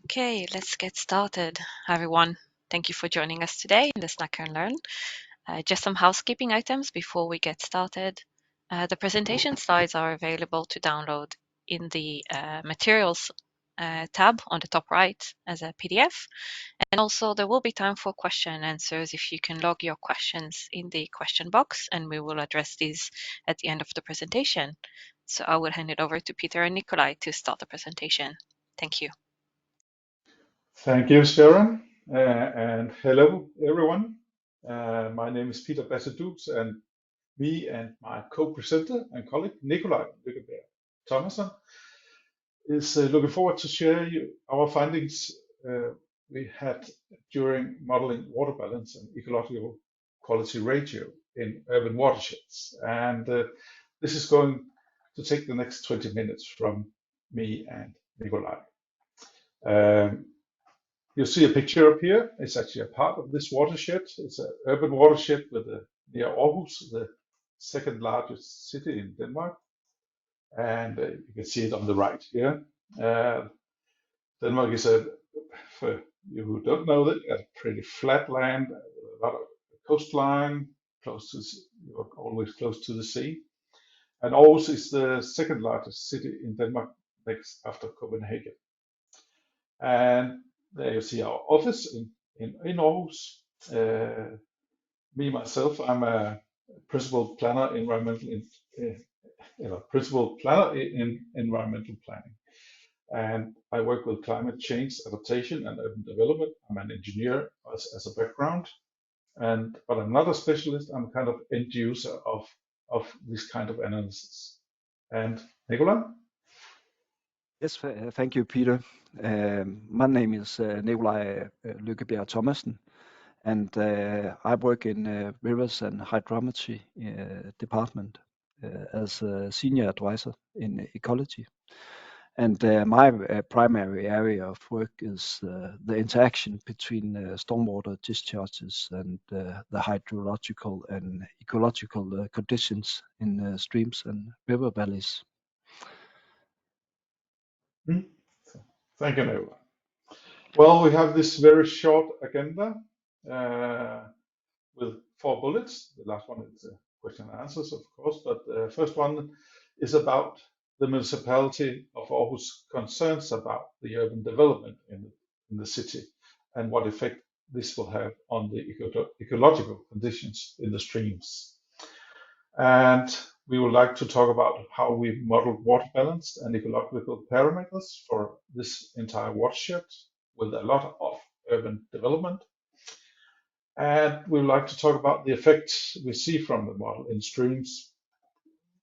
Okay, let's get started. Hi everyone, thank you for joining us today in the Snack and Learn. Just some housekeeping items before we get started. The presentation slides are available to download in the Materials tab on the top right as a PDF. And also there will be time for question and answers if you can log your questions in the question box, and we will address these at the end of the presentation. So I will hand it over to Peter and Nikolai to start the presentation. Thank you. Thank you, Sharon, and hello, everyone. My name is Peter Bassedus, and me and my co-presenter and colleague, Nikolai Thomason, is looking forward to share our findings we had during modeling water balance and ecological quality ratio in urban watersheds. And this is going to take the next 20 minutes from me and Nikolai. You see a picture up here. It's actually a part of this watershed. It's an urban watershed near Aarhus, the second largest city in Denmark. And you can see it on the right here. Denmark is for you who don't know it, a pretty flat land, a lot of coastline, you're always close to the sea. And Aarhus is the second largest city in Denmark, next after Copenhagen. And there you see our office in Aarhus. Myself, I'm a principal planner in environmental planning, and I work with climate change adaptation and urban development. I'm an engineer as a background, but I'm not a specialist. I'm kind of end user of this kind of analysis. And Nikolai? Yes, thank you, Peter. My name is Nikolai Lykkebjerg Thomasen, and I work in rivers and hydrometry department as a senior advisor in ecology. And my primary area of work is the interaction between stormwater discharges and the hydrological and ecological conditions in streams and river valleys. Thank you, Nikolai. Well, we have this very short agenda with 4 bullets. The last one is question and answers, of course, but the first one is about the municipality of Aarhus concerns about the urban development in the city and what effect this will have on the ecological conditions in the streams. And we would like to talk about how we model water balance and ecological parameters for this entire watershed with a lot of urban development. And we would like to talk about the effects we see from the model in streams,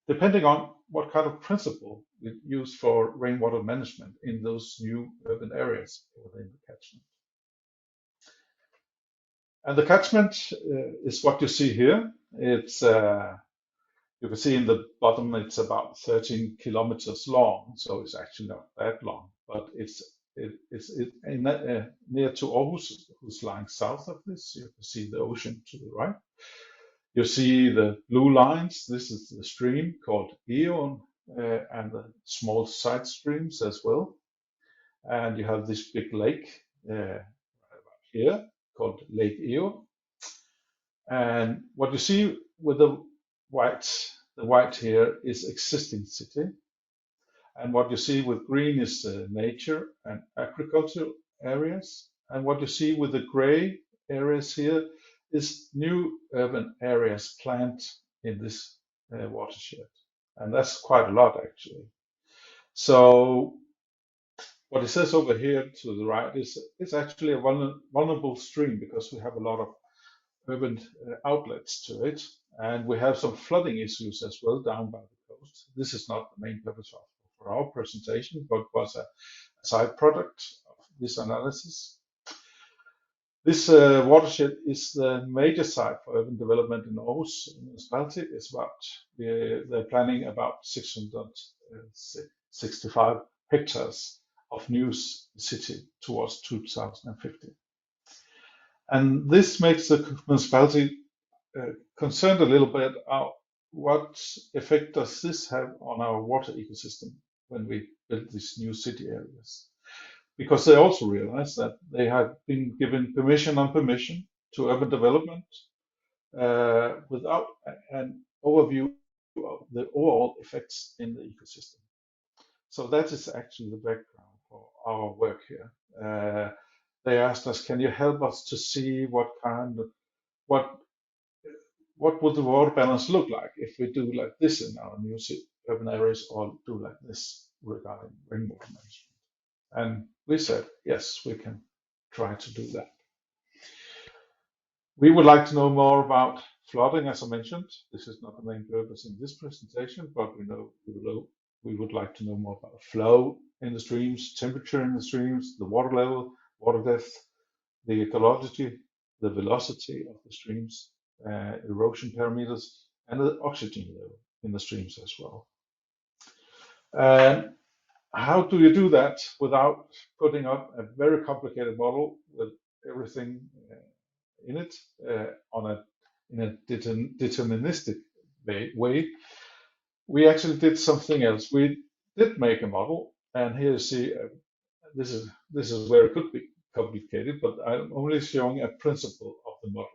depending on what kind of principle we use for rainwater management in those new urban areas within the catchment. And the catchment is what you see here. It's you can see in the bottom it's about 13 kilometers long, so it's actually not that long, but it's near to Aarhus, who's lying south of this. You can see the ocean to the right. You see the blue lines. This is the stream called Eon, and the small side streams as well. And you have this big lake right here called Lake Eon. And what you see with the white here is existing city. And what you see with green is nature and agricultural areas. And what you see with the gray areas here is new urban areas planned in this watershed. And that's quite a lot, actually. So what it says over here to the right is it's actually a vulnerable stream because we have a lot of urban outlets to it. And we have some flooding issues as well down by the coast. This is not the main purpose for our presentation, but was a side product of this analysis. This watershed is the major site for urban development in Aarhus municipality. It's they're planning about 665 hectares of new city towards 2050. And this makes the municipality concerned a little bit about what effect does this have on our water ecosystem when we build these new city areas. because they also realized that they had been given permission on permission to urban development without an overview of the overall effects in the ecosystem. So that is actually the background for our work here. They asked us, can you help us to see what would the water balance look like if we do like this in our new urban areas or do like this regarding rainwater management? And we said, yes, we can try to do that. We would like to know more about flooding, as I mentioned. This is not the main purpose in this presentation, but we would like to know more about flow in the streams, temperature in the streams, the water level, water depth, the ecology, the velocity of the streams, erosion parameters, and the oxygen level in the streams as well. And how do you do that without putting up a very complicated model with everything in it in a deterministic way? We actually did something else. We did make a model, and here you see this is where it could be complicated, but I'm only showing a principle of the model.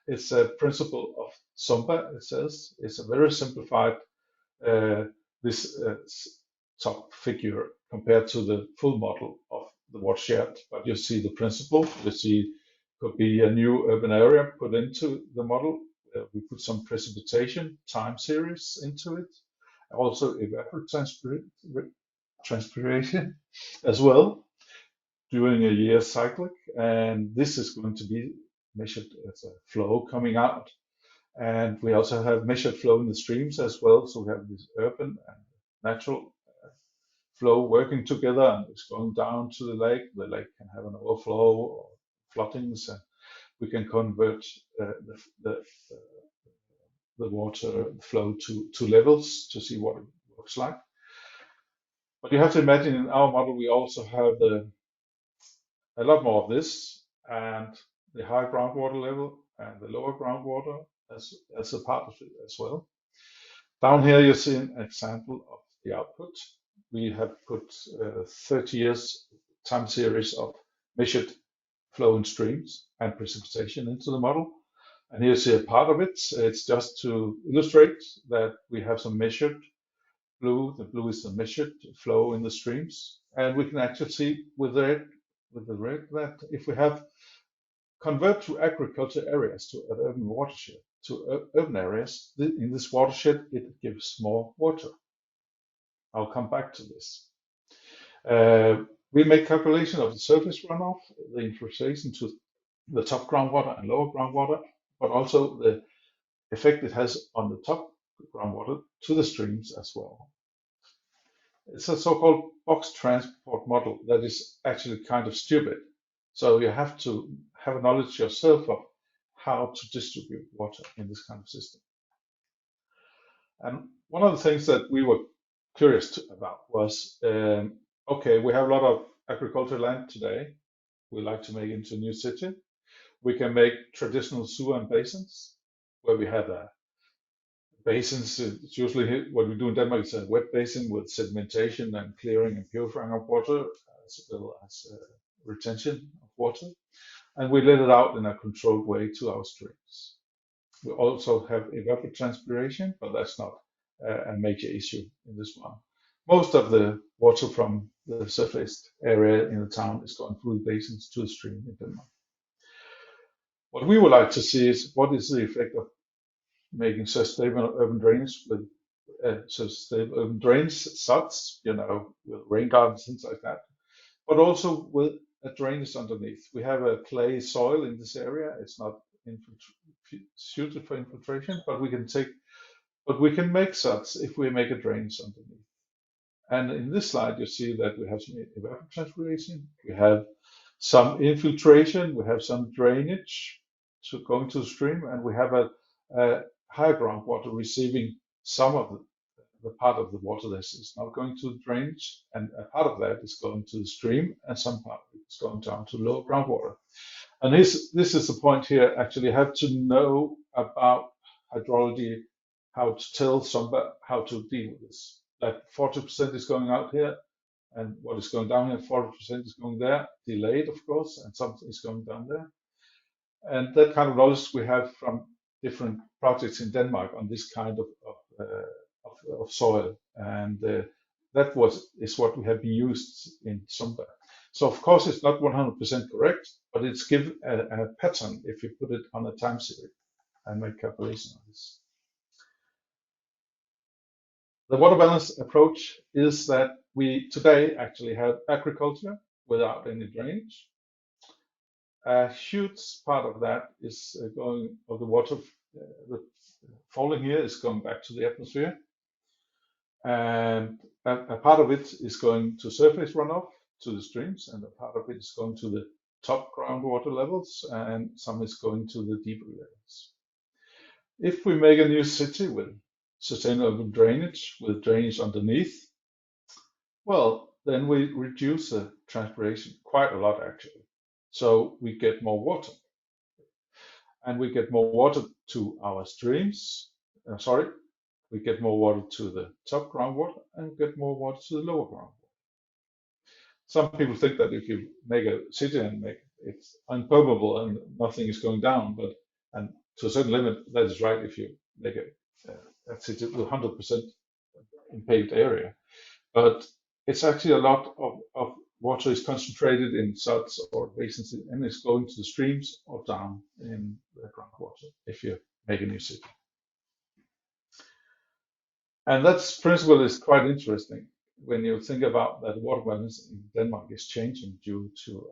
It's a principle of SUMBA. It says it's a very simplified this top figure compared to the full model of the watershed. But you see the principle. You see could be a new urban area put into the model. We put some precipitation time series into it. Also evapotranspiration as well during a year cyclic. And this is going to be measured as a flow coming out. And we also have measured flow in the streams as well. So we have this urban and natural flow working together, and it's going down to the lake. The lake can have an overflow or floodings, and we can convert the water flow to levels to see what it looks like. But you have to imagine in our model we also have a lot more of this, and the high groundwater level and the lower groundwater as a part of it as well. Down here you see an example of the output. We have put 30 years time series of measured flow in streams and precipitation into the model. And here you see a part of it. It's just to illustrate that we have some measured blue. The blue is the measured flow in the streams. And we can actually see with the red that if we have convert to agriculture areas to an urban watershed, to urban areas, in this watershed, it gives more water. I'll come back to this. We make calculation of the surface runoff, the infiltration to the top groundwater and lower groundwater, but also the effect it has on the top groundwater to the streams as well. It's a so-called box transport model that is actually kind of stupid. So you have to have a knowledge yourself of how to distribute water in this kind of system. And one of the things that we were curious about was, okay, we have a lot of agricultural land today. We like to make it into a new city. We can make traditional sewer and basins where we have basins. It's usually what we do in Denmark is a wet basin with sedimentation and clearing and purifying of water, as well as retention of water. And we let it out in a controlled way to our streams. We also have evapotranspiration, but that's not a major issue in this one. Most of the water from the surface area in the town is going through the basins to the stream in Denmark. What we would like to see is what is the effect of making sustainable urban drainage with sustainable urban drains, such, with rain gardens, things like that, but also with a drainage underneath. We have a clay soil in this area. It's not suited for infiltration, but we can make such if we make a drainage underneath. And in this slide, you see that we have some evapotranspiration, we have some infiltration, we have some drainage going to the stream, and we have a high groundwater receiving some of the part of the water that is not going to the drainage, and a part of that is going to the stream, and some part of it is going down to lower groundwater. And this is the point here. Actually, you have to know about hydrology, how to tell SUMBA how to deal with this. That 40% is going out here, and what is going down here, 40% is going there, delayed of course, and something is going down there. And that kind of knowledge we have from different projects in Denmark on this kind of soil, and that is what we have been used in SUMBA. So of course it's not 100% correct, but it's give a pattern if you put it on a time series and make calculation on this. The water balance approach is that we today actually have agriculture without any drainage. A huge part of that is of the water falling here is going back to the atmosphere, and a part of it is going to surface runoff to the streams, and a part of it is going to the top groundwater levels, and some is going to the deeper levels. If we make a new city with sustainable drainage, with drainage underneath, well, then we reduce the transpiration quite a lot actually. So we get more water. And we get more water to our streams. We get more water to the top groundwater and get more water to the lower groundwater. Some people think that if you make a city and make it's unpumpable and nothing is going down, and to a certain limit, that is right if you make a city with 100% in paved area. But it's actually a lot of water is concentrated in suds or basins, and it's going to the streams or down in the groundwater if you make a new city. And that principle is quite interesting when you think about that water balance in Denmark is changing due to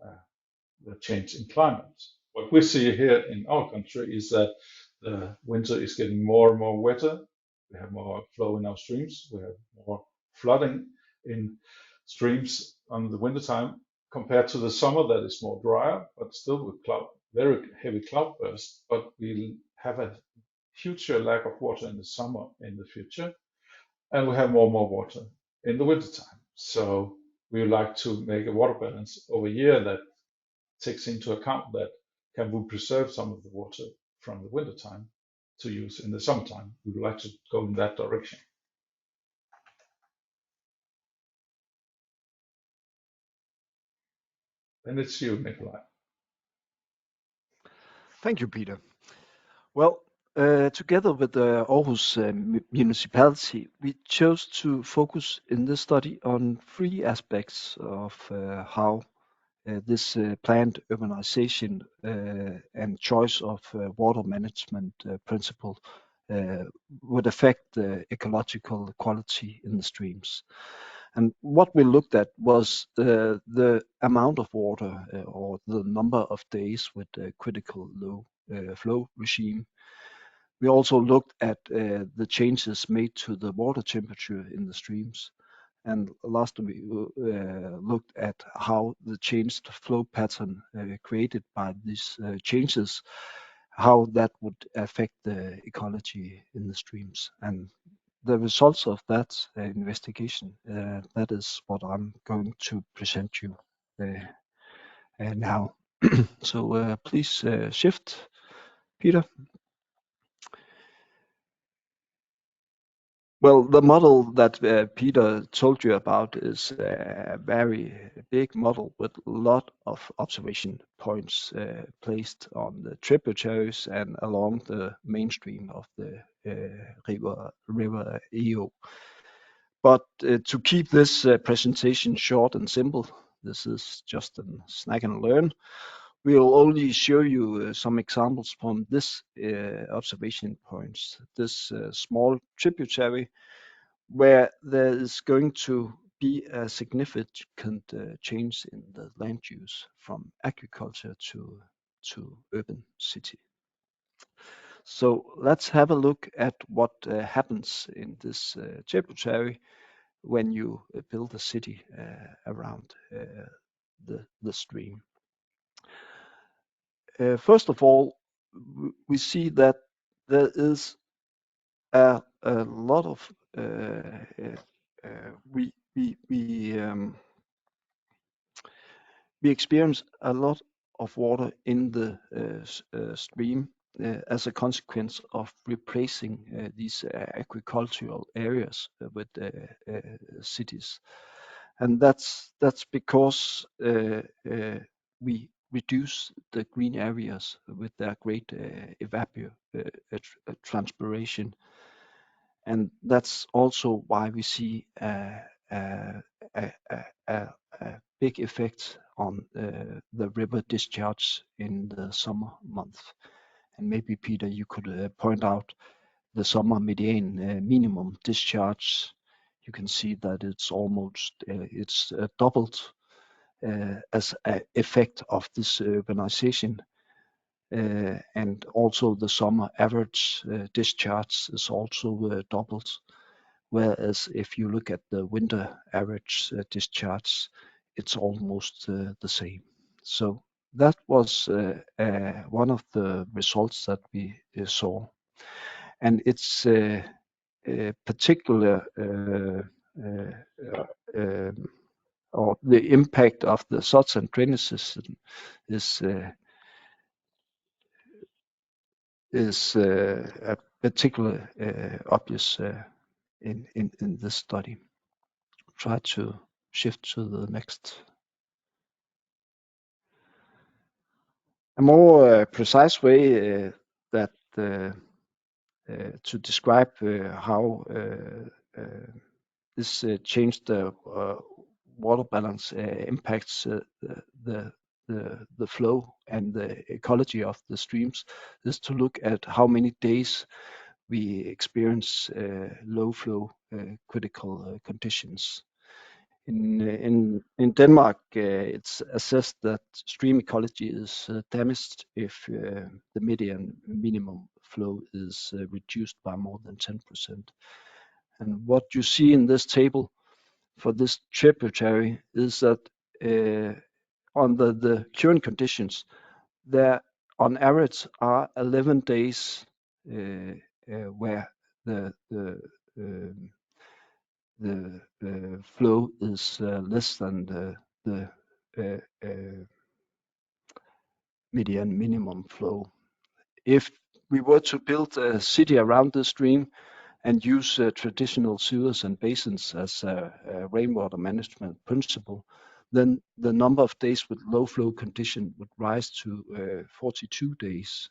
the change in climate. What we see here in our country is that the winter is getting more and more wetter. We have more flow in our streams. We have more flooding in streams on the winter time compared to the summer that is more drier, but still with very heavy cloudbursts. But we have a huge lack of water in the summer in the future, and we have more and more water in the winter time. So we would like to make a water balance over year that takes into account that can we preserve some of the water from the winter time to use in the summertime. We would like to go in that direction. And it's you, Nikolai. Thank you, Peter. Well, together with the Aarhus municipality, we chose to focus in this study on three aspects of how this planned urbanization and choice of water management principle would affect the ecological quality in the streams. And what we looked at was the amount of water or the number of days with a critical low flow regime. We also looked at the changes made to the water temperature in the streams. And last we looked at how the changed flow pattern created by these changes, how that would affect the ecology in the streams. And the results of that investigation, that is what I'm going to present you now. So please shift, Peter. Well, the model that Peter told you about is a very big model with a lot of observation points placed on the tributaries and along the mainstream of the river Eo. But to keep this presentation short and simple, this is just a snack and learn. We'll only show you some examples from this observation points, this small tributary, where there is going to be a significant change in the land use from agriculture to urban city. So let's have a look at what happens in this tributary when you build a city around the stream. First of all, we see that there is a lot of we experience a lot of water in the stream as a consequence of replacing these agricultural areas with cities. and that's because we reduce the green areas with their great transpiration, and that's also why we see a big effect on the river discharge in the summer months. And maybe Peter, you could point out the summer median minimum discharge. You can see that it's almost doubled as an effect of this urbanization. And also the summer average discharge is also doubled. Whereas if you look at the winter average discharge, it's almost the same. So that was one of the results that we saw. And it's particular or the impact of the source and drainage system is a particular obvious in this study. Try to shift to the next. A more precise way that to describe how this changed the water balance impacts the flow and the ecology of the streams is to look at how many days we experience low flow critical conditions. In Denmark, it's assessed that stream ecology is damaged if the median minimum flow is reduced by more than 10%. And what you see in this table for this tributary is that under the current conditions, there on average are 11 days where the flow is less than the median minimum flow. If we were to build a city around the stream and use traditional sewers and basins as a rainwater management principle, then the number of days with low flow condition would rise to 42 days.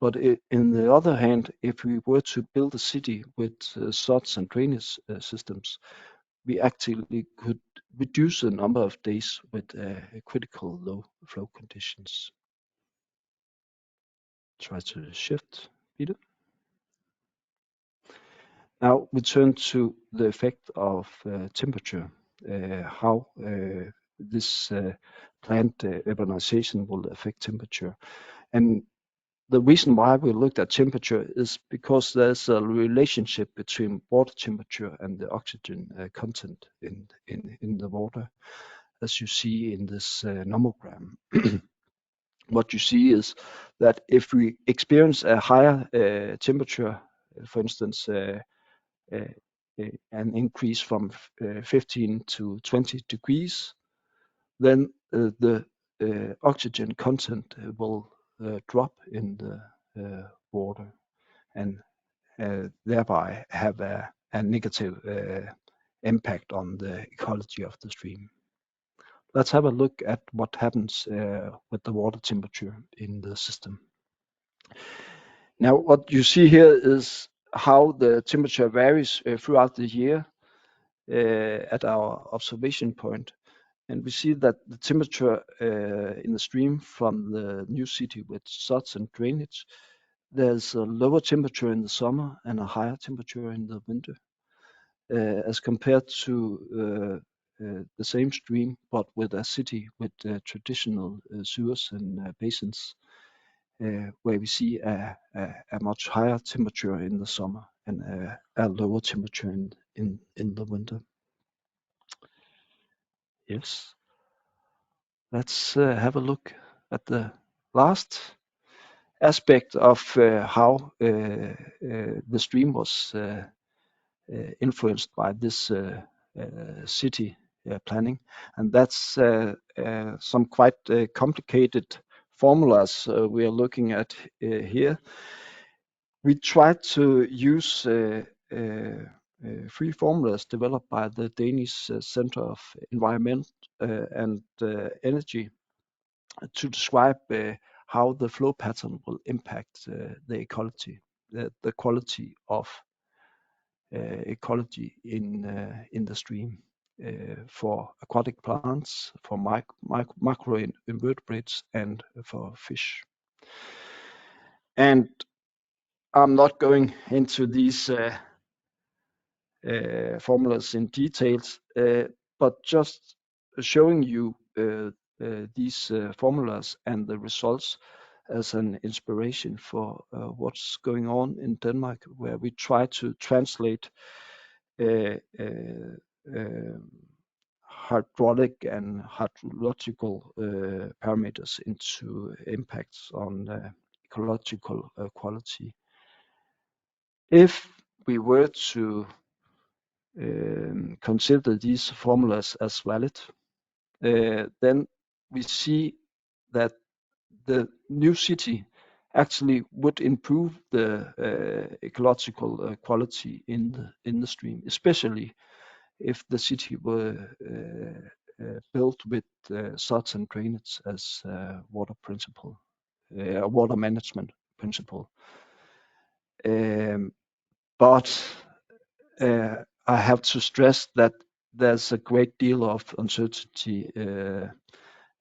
But in the other hand, if we were to build a city with source and drainage systems, we actually could reduce the number of days with critical low flow conditions. Try to shift, Peter. Now we turn to the effect of temperature, how this planned urbanization will affect temperature. And the reason why we looked at temperature is because there's a relationship between water temperature and the oxygen content in the water, as you see in this nomogram. What you see is that if we experience a higher temperature, for instance, an increase from 15 to 20 degrees, then the oxygen content will drop in the water and thereby have a negative impact on the ecology of the stream. Let's have a look at what happens with the water temperature in the system. Now, what you see here is how the temperature varies throughout the year at our observation point. And we see that the temperature in the stream from the new city with source and drainage, there's a lower temperature in the summer and a higher temperature in the winter, as compared to the same stream, but with a city with traditional sewers and basins, where we see a much higher temperature in the summer and a lower temperature in the winter. Yes. Let's have a look at the last aspect of how the stream was influenced by this city planning, and that's some quite complicated formulas we are looking at here. We tried to use Three formulas developed by the Danish Center of Environment and Energy to describe how the flow pattern will impact the ecology, the quality of ecology in the stream for aquatic plants, for macro invertebrates, and for fish. And I'm not going into these formulas in details, but just showing you these formulas and the results as an inspiration for what's going on in Denmark, where we try to translate hydraulic and hydrological parameters into impacts on ecological quality. If we were to consider these formulas as valid, then we see that the new city actually would improve the ecological quality in the stream, especially if the city were built with certain drainage as water management principle. But I have to stress that there's a great deal of uncertainty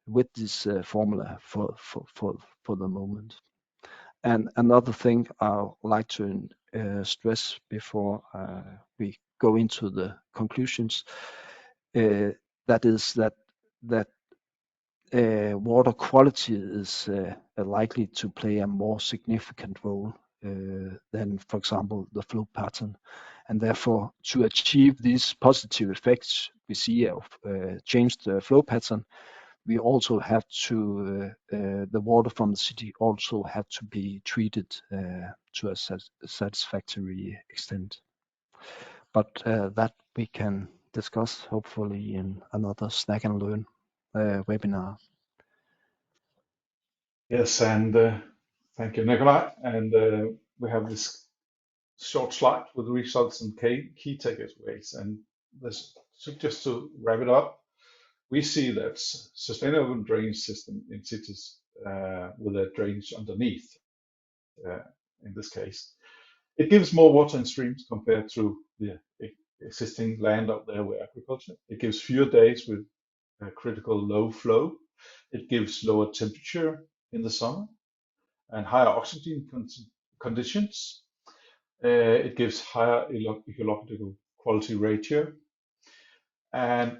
with this formula for the moment. And another thing I would like to stress before we go into the conclusions, that is that water quality is likely to play a more significant role than, for example, the flow pattern. And therefore, to achieve these positive effects we see of changed flow pattern, we also have to, the water from the city also have to be treated to a satisfactory extent. But that we can discuss hopefully in another Snack and Learn webinar. Yes, and thank you, Nikolai. And we have this short slide with results and key takeaways. And this, so just to wrap it up, we see that sustainable drainage system in cities with a drainage underneath, in this case, it gives more water in streams compared to the existing land out there with agriculture. It gives fewer days with critical low flow. It gives lower temperature in the summer and higher oxygen conditions. It gives higher ecological quality ratio. And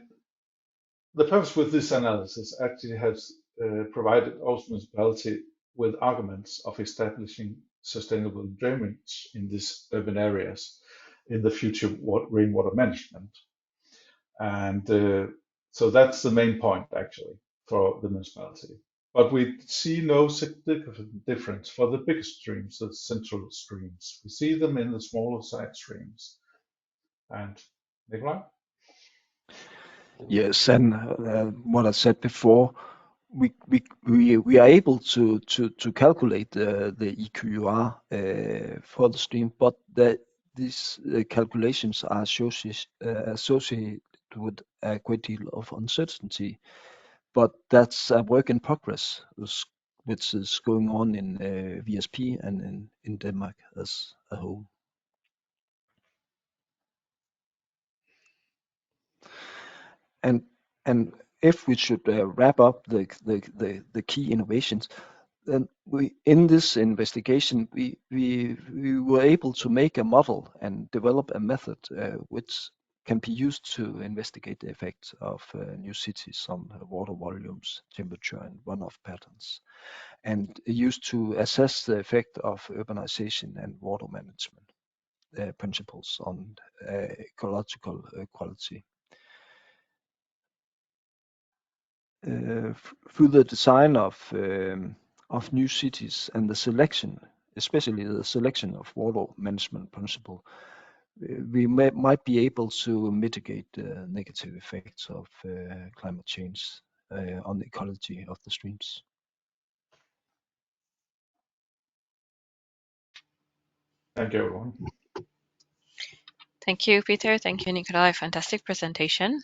the purpose with this analysis actually has provided also municipality with arguments of establishing sustainable drainage in these urban areas in the future rainwater management. And so that's the main point actually for the municipality. But we see no significant difference for the biggest streams, the central streams. We see them in the smaller side streams. And Nikolai? Yes, and what I said before, we are able to calculate the EQUR for the stream, but these calculations are associated with a great deal of uncertainty. But that's a work in progress, which is going on in VSP and in Denmark as a whole. And if we should wrap up the key innovations, then in this investigation we were able to make a model and develop a method which can be used to investigate the effects of new cities on water volumes, temperature, and runoff patterns, and used to assess the effect of urbanization and water management principles on ecological quality. Through the design of new cities and the selection, especially the selection of water management principle, we might be able to mitigate the negative effects of climate change on the ecology of the streams. Thank you, everyone. Thank you, Peter. Thank you, Nikolai. Fantastic presentation.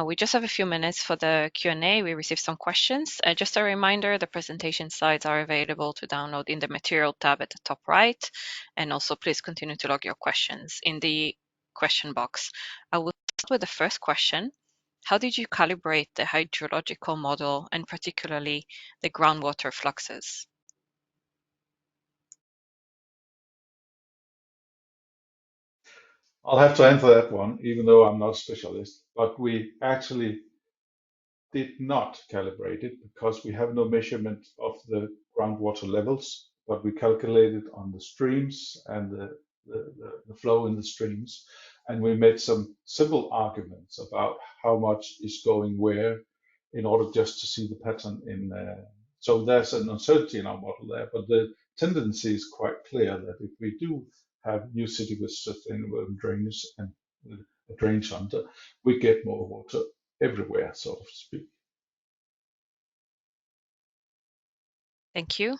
We just have a few minutes for the Q&A. We received some questions. Just a reminder, the presentation slides are available to download in the Material tab at the top right. And also, please continue to log your questions in the question box. I will start with the first question. How did you calibrate the hydrological model and particularly the groundwater fluxes? I'll have to answer that one, even though I'm not a specialist. But we actually did not calibrate it because we have no measurement of the groundwater levels, but we calculated on the streams and the flow in the streams. And we made some simple arguments about how much is going where in order just to see the pattern in. So there's an uncertainty in our model there, but the tendency is quite clear that if we do have new city with sustainable drainage and a drainage under, we get more water everywhere, so to speak. Thank you.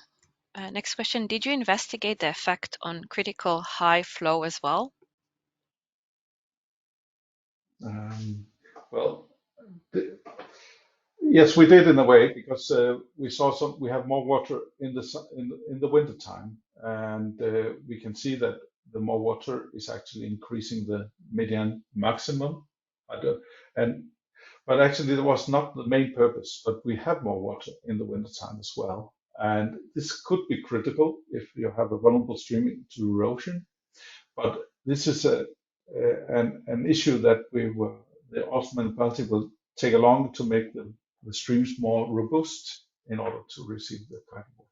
Next question. Did you investigate the effect on critical high flow as well? Um, well, yes, we did in a way because we saw we have more water in the winter time, and we can see that the more water is actually increasing the median maximum. And but actually, that was not the main purpose. But we have more water in the winter time as well, and this could be critical if you have a vulnerable stream to erosion. But this is an issue that the Oslo municipality will take along to make the streams more robust in order to receive the kind of water.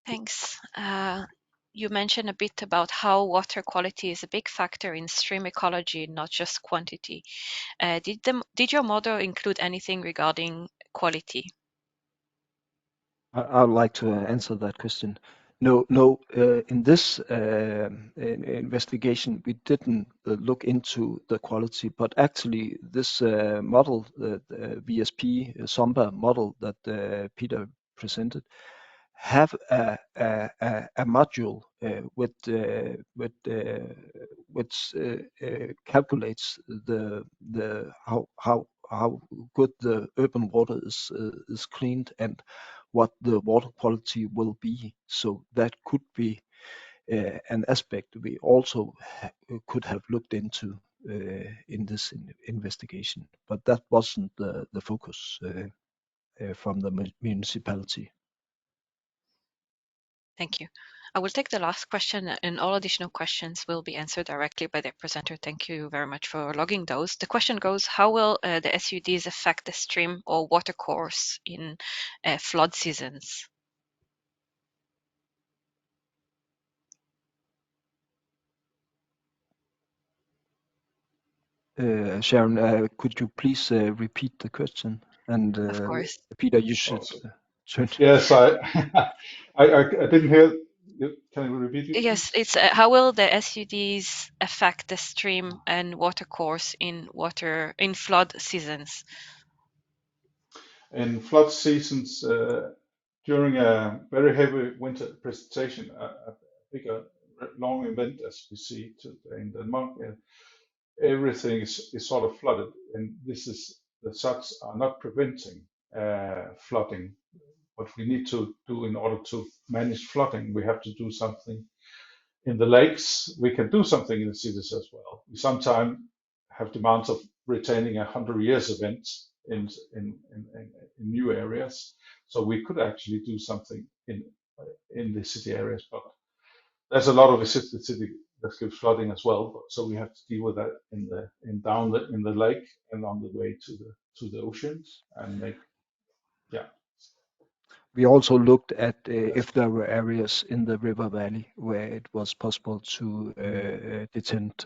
Thanks. You mentioned a bit about how water quality is a big factor in stream ecology, not just quantity. Did your model include anything regarding quality? I would like to answer that question. No. In this investigation, we didn't look into the quality, but actually this model, the VSP SUMBA model that Peter presented, have a module which calculates how good the urban water is cleaned and what the water quality will be. So that could be an aspect we also could have looked into in this investigation, but that wasn't the focus from the municipality. Thank you. I will take the last question, and all additional questions will be answered directly by the presenter. Thank you very much for logging those. The question goes, how will the SUDs affect the stream or water course in flood seasons? Sharon, could you please repeat the question? And Of course. Peter, you should Also, turn. yes, I didn't hear. Can you repeat it, Yes, please? it's how will the SUDs affect the stream and water course in flood seasons? In flood seasons, during a very heavy winter precipitation, a bigger long event as we see today in Denmark, everything is sort of flooded, and this is the suds are not preventing flooding. What we need to do in order to manage flooding, we have to do something in the lakes. We can do something in the cities as well. We sometimes have demands of retaining 100 years events in new areas, so we could actually do something in the city areas, but there's a lot of assisted city that gives flooding as well. So we have to deal with that in the lake and on the way to the oceans and make yeah. We also looked at if there were areas in the river valley where it was possible to detent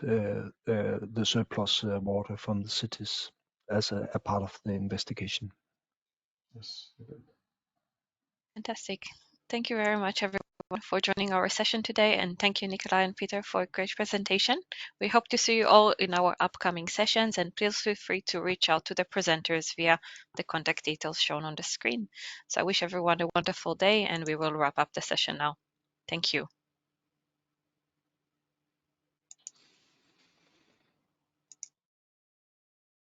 the surplus water from the cities as a part of the investigation. Yes. Fantastic. Thank you very much, everyone, for joining our session today. And thank you, Nikolai and Peter, for a great presentation. We hope to see you all in our upcoming sessions. And please feel free to reach out to the presenters via the contact details shown on the screen. So I wish everyone a wonderful day, and we will wrap up the session now. Thank you.